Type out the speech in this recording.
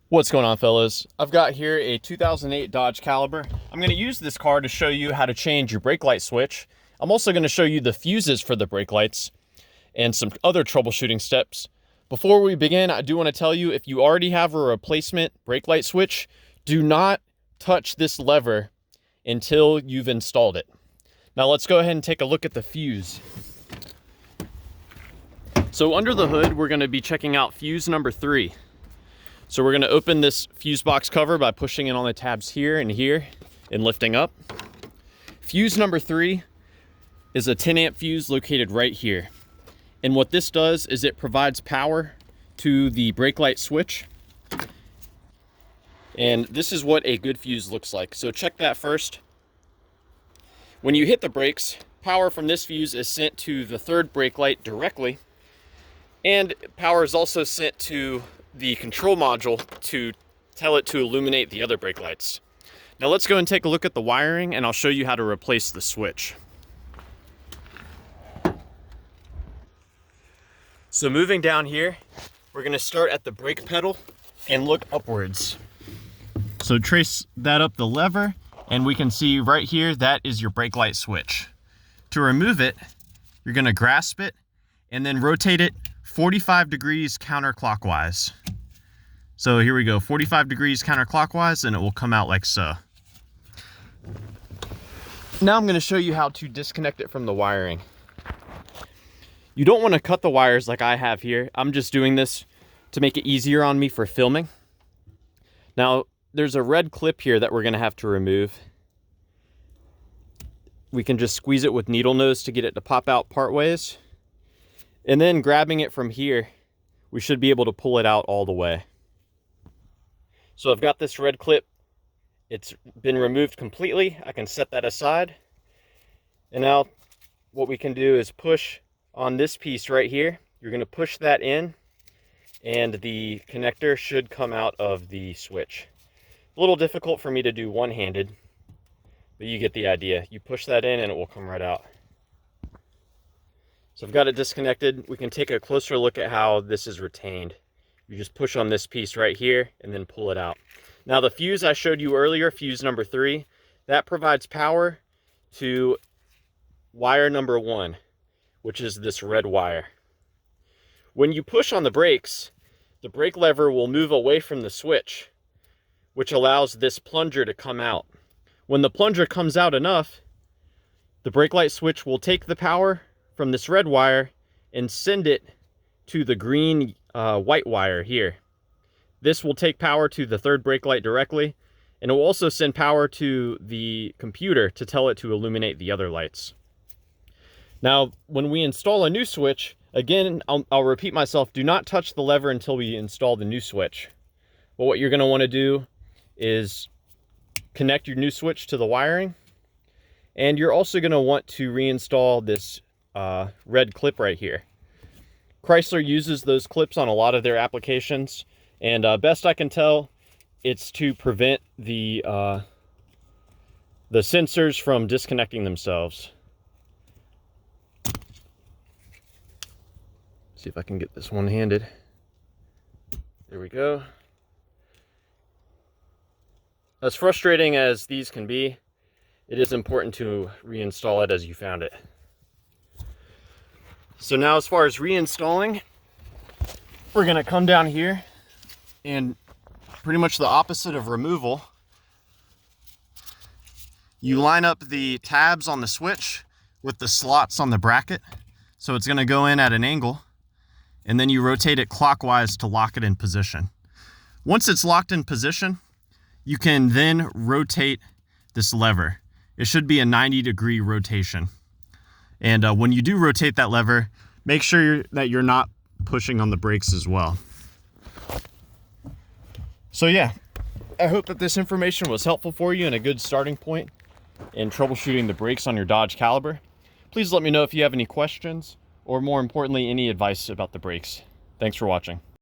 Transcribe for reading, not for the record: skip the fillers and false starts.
What's going on, fellas? I've got here a 2008 Dodge Caliber. I'm going to use this car to show you how to change your brake light switch. I'm also going to show you the fuses for the brake lights and some other troubleshooting steps. Before we begin, I do want to tell you, if you already have a replacement brake light switch, do not touch this lever until you've installed it. Now let's go ahead and take a look at the fuse. So under the hood, we're going to be checking out fuse number 3. So we're going to open this fuse box cover by pushing in on the tabs here and lifting up. Fuse number 3 is a 10 amp fuse located right here. And what this does is it provides power to the brake light switch. And this is what a good fuse looks like. So check that first. When you hit the brakes, power from this fuse is sent to the third brake light directly. And power is also sent to the control module to tell it to illuminate the other brake lights. Now let's go and take a look at the wiring, and I'll show you how to replace the switch. So moving down here, we're going to start at the brake pedal and look upwards. So trace that up the lever, and we can see right here that is your brake light switch. To remove it, you're going to grasp it and then rotate it 45 degrees counterclockwise. So here we go, 45 degrees counterclockwise, and it will come out like so. Now I'm going to show you how to disconnect it from the wiring. You don't want to cut the wires like I have here. I'm just doing this to make it easier on me for filming. Now there's a red clip here that we're going to have to remove. We can just squeeze it with needle nose to get it to pop out part ways. And then grabbing it from here, we should be able to pull it out all the way. So I've got this red clip. It's been removed completely. I can set that aside. And now what we can do is push on this piece right here. You're going to push that in, and the connector should come out of the switch. A little difficult for me to do one-handed, but you get the idea. You push that in and it will come right out. So I've got it disconnected. We can take a closer look at how this is retained. You just push on this piece right here and then pull it out. Now the fuse I showed you earlier, fuse number 3, that provides power to wire number 1, which is this red wire. When you push on the brakes, the brake lever will move away from the switch, which allows this plunger to come out. When the plunger comes out enough, the brake light switch will take the power from this red wire and send it to the green white wire here. This will take power to the third brake light directly, and it will also send power to the computer to tell it to illuminate the other lights. Now, when we install a new switch, again, I'll repeat myself, do not touch the lever until we install the new switch. But what you're going to want to do is connect your new switch to the wiring, and you're also going to want to reinstall this red clip right here. Chrysler uses those clips on a lot of their applications, and best I can tell, it's to prevent the sensors from disconnecting themselves. See if I can get this one-handed. There we go. As frustrating as these can be, it is important to reinstall it as you found it. So now, as far as reinstalling, we're going to come down here and pretty much the opposite of removal. You line up the tabs on the switch with the slots on the bracket. So it's going to go in at an angle, and then you rotate it clockwise to lock it in position. Once it's locked in position, you can then rotate this lever. It should be a 90-degree rotation. And when you do rotate that lever, make sure that you're not pushing on the brakes as well. So yeah, I hope that this information was helpful for you and a good starting point in troubleshooting the brakes on your Dodge Caliber. Please let me know if you have any questions, or more importantly, any advice about the brakes. Thanks for watching.